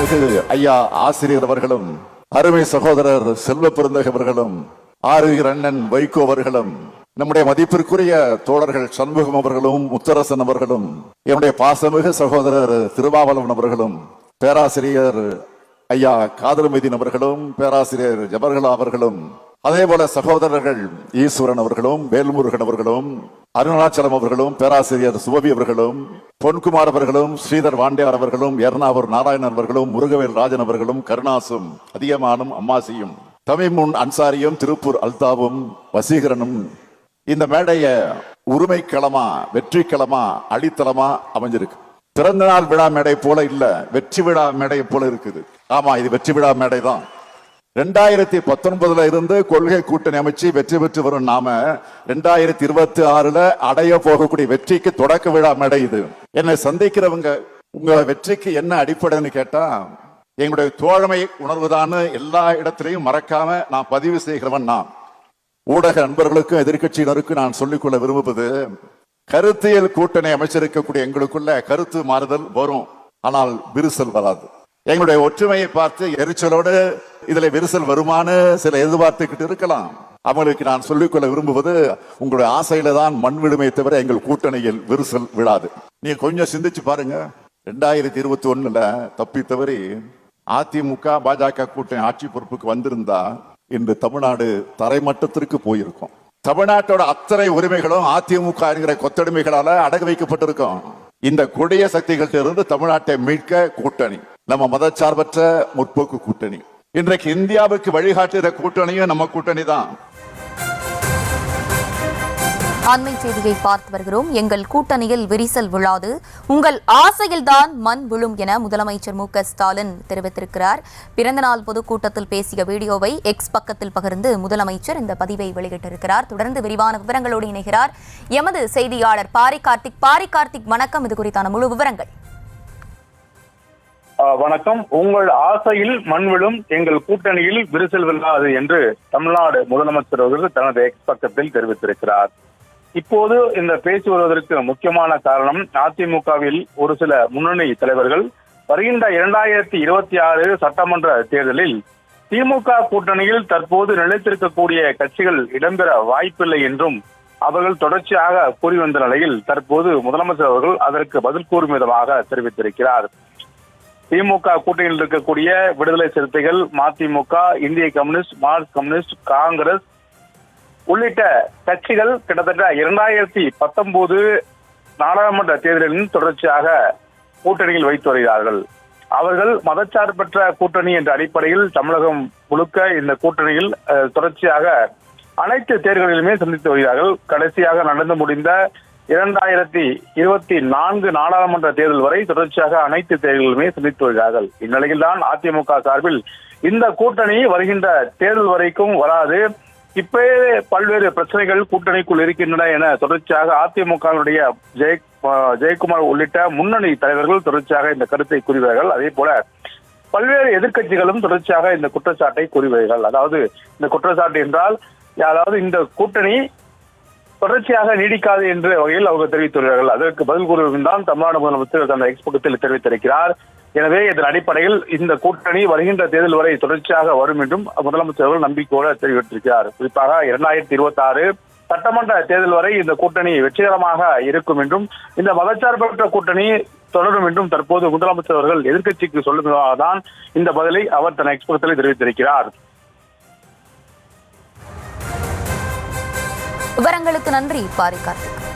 மாண்புமிகு ஐயா ஆசிரியர் அவர்களும், அருமை சகோதரர் செல்வ பெருந்தகை அவர்களும், ஆறுயிர் அண்ணன் வைகோ அவர்களும், நம்முடைய மதிப்பிற்குரிய தோழர்கள் சண்முகம் அவர்களும், முத்தரசன் அவர்களும், என்னுடைய பாசமிகு சகோதரர் திருமாவளவன் அவர்களும், பேராசிரியர் ஐயா காதலுமீதீன் அவர்களும், பேராசிரியர் ஜபர்கலா அவர்களும், அதே போல சகோதரர்கள் ஈஸ்வரன் அவர்களும், வேல்முருகன் அவர்களும், அருணாச்சலம் அவர்களும், பேராசிரியர் சுபவி அவர்களும், பொன்குமார் அவர்களும், ஸ்ரீதர் வாண்டியார் அவர்களும், எர்ணாவூர் நாராயணன் அவர்களும், முருகவேல் ராஜன் அவர்களும், கருணாசும், அதிகமானும், அம்மாசியும், தமிமுன் அன்சாரியும், திருப்பூர் அல்தாவும், வசீகரனும் இந்த மேடைய உரிமை களமா, வெற்றி களமா, அடித்தளமா அமைஞ்சிருக்கு. பிறந்த நாள் விழா மேடை போல இல்ல, வெற்றி விழா மேடை போல இருக்குது. ஆமா, இது வெற்றி விழா மேடை தான். 2019 இருந்து கொள்கை கூட்டணி அமைச்சு வெற்றி பெற்று வரும் நாம 2026 அடைய போகக்கூடிய வெற்றிக்கு தொடக்க விழா மேடை இது. என்னை சந்திக்கிறவங்க உங்க வெற்றிக்கு என்ன அடிப்படைன்னு கேட்டா, எங்களுடைய தோழமை உணர்வுதான்னு எல்லா இடத்திலையும் மறக்காம நான் பதிவு செய்கிறவன். நான் ஊடக நண்பர்களுக்கும் எதிர்கட்சியினருக்கும் நான் சொல்லிக்கொள்ள விரும்புவது, கருத்தியல் கூட்டணி அமைச்சிருக்கக்கூடிய எங்களுக்குள்ள கருத்து மாறுதல் வரும், ஆனால் விரிசல் வராது. எங்களுடைய ஒற்றுமையை பார்த்து எரிச்சலோடு இதுல விரிசல் வருமானு சில எதிர்பார்த்துக்கிட்டு இருக்கலாம். அவங்களுக்கு நான் சொல்லிக்கொள்ள விரும்புவது, உங்களுடைய ஆசையில தான் மண் விடுமே தவிர எங்கள் கூட்டணியில் விரிசல் விழாது. நீங்க கொஞ்சம் சிந்திச்சு பாருங்க. 2021 தப்பி தவறி அதிமுக பாஜக கூட்டணி ஆட்சி பொறுப்புக்கு வந்திருந்தா இன்று தமிழ்நாடு தரைமட்டத்திற்கு போயிருக்கும். தமிழ்நாட்டோட அத்தனை உரிமைகளும் அதிமுக என்கிற கொத்தடிமைகளால அடகு வைக்கப்பட்டிருக்கும். இந்த கொடிய சக்திகளில் இருந்து தமிழ்நாட்டை மீட்க கூட்டணி, நம்ம மதச்சார்பற்ற முற்போக்கு கூட்டணி, இன்றைக்கு இந்தியாவுக்கு வழிகாட்டுகிற கூட்டணியும் நம்ம கூட்டணி தான். அண்மை செய்தியை பார்த்து வருகிறோம். எங்கள் கூட்டணியில் விரிசல் விழாது, உங்கள் ஆசையில்தான் மண் விழும் என முதலமைச்சர் மு.க. ஸ்டாலின் தெரிவித்திருக்கிறார். பிறந்தநாள் பொதுக்கூட்டத்தில் பேசிய வீடியோவை எக்ஸ் பக்கத்தில் பகிர்ந்து முதலமைச்சர் இந்த பதிவை வெளியிட்டிருக்கிறார். தொடர்ந்து விரிவான விவரங்களோடு இணைகிறார் எமது செய்தியாளர் பாரி கார்த்திக். பாரி கார்த்திக், வணக்கம். இது குறித்தான முழு விவரங்கள். வணக்கம். உங்கள் ஆசையில் மண் விழும், எங்கள் கூட்டணியில் விரிசல் விழாது என்று தமிழ்நாடு முதலமைச்சர் அவர்கள் தனது எக்ஸ் பக்கத்தில் தெரிவித்திருக்கிறார். இப்போது இந்த பேசி வருவதற்கு முக்கியமான காரணம், அதிமுகவில் ஒரு சில முன்னணி தலைவர்கள் வருகின்ற 2026 சட்டமன்ற தேர்தலில் திமுக கூட்டணியில் தற்போது நிலைத்திருக்கக்கூடிய கட்சிகள் இடம்பெற வாய்ப்பில்லை என்றும் அவர்கள் தொடர்ச்சியாக கூறி வந்த நிலையில் தற்போது முதலமைச்சர் அவர்கள் அதற்கு பதில் கூறும் விதமாக தெரிவித்திருக்கிறார். திமுக கூட்டணியில் இருக்கக்கூடிய விடுதலை சிறுத்தைகள், மதிமுக, இந்திய கம்யூனிஸ்ட், மார்க்சிஸ்ட் கம்யூனிஸ்ட், காங்கிரஸ் உள்ளிட்ட கட்சிகள் கிட்டத்தட்ட 2019 நாடாளுமன்ற தேர்தலில் தொடர்ச்சியாக கூட்டணியில் வைத்து வருகிறார்கள். அவர்கள் மதச்சார்பற்ற கூட்டணி என்ற அடிப்படையில் தமிழகம் முழுக்க இந்த கூட்டணியில் தொடர்ச்சியாக அனைத்து தேர்தல்களிலுமே சந்தித்து வருகிறார்கள். கடைசியாக நடந்து முடிந்த 2024 நாடாளுமன்ற தேர்தல் வரை தொடர்ச்சியாக அனைத்து தேர்தல்களுமே சந்தித்து வருகிறார்கள். இந்நிலையில் தான் அதிமுக சார்பில் இந்த கூட்டணி வருகின்ற தேர்தல் வரைக்கும் வராது, இப்பவே பல்வேறு பிரச்சனைகள் கூட்டணிக்குள் இருக்கின்றன என தொடர்ச்சியாக அதிமுகவினுடைய ஜெயக்குமார் உள்ளிட்ட முன்னணி தலைவர்கள் தொடர்ச்சியாக இந்த கருத்தை கூறுவார்கள். அதே போல பல்வேறு எதிர்க்கட்சிகளும் தொடர்ச்சியாக இந்த குற்றச்சாட்டை கூறுவார்கள். அதாவது இந்த குற்றச்சாட்டு என்றால், அதாவது இந்த கூட்டணி தொடர்ச்சியாக நீடிக்காது என்ற வகையில் அவங்க தெரிவித்துள்ளார்கள். அதற்கு பதில் கூறுவதும் தான் தமிழ்நாடு முதலமைச்சர் அந்த எக்ஸ் பக்கத்தில் தெரிவித்திருக்கிறார். எனவே இதன் அடிப்படையில் இந்த கூட்டணி வருகின்ற தேர்தல் வரை தொடர்ச்சியாக வரும் என்றும் முதலமைச்சர்கள் நம்பிக்கையோடு தெரிவித்திருக்கிறார். குறிப்பாக 2026 சட்டமன்ற தேர்தல் வரை இந்த கூட்டணி வெற்றிகரமாக இருக்கும் என்றும் இந்த மதச்சார்பற்ற கூட்டணி தொடரும் என்றும் தற்போது முதலமைச்சர் அவர்கள் எதிர்க்கட்சிக்கு சொல்லுவதால்தான் இந்த பதிலை அவர் தன் எக்ஸ் பக்கத்தில் தெரிவித்திருக்கிறார். விவரங்களுக்கு நன்றி பாரி கார்த்திக்.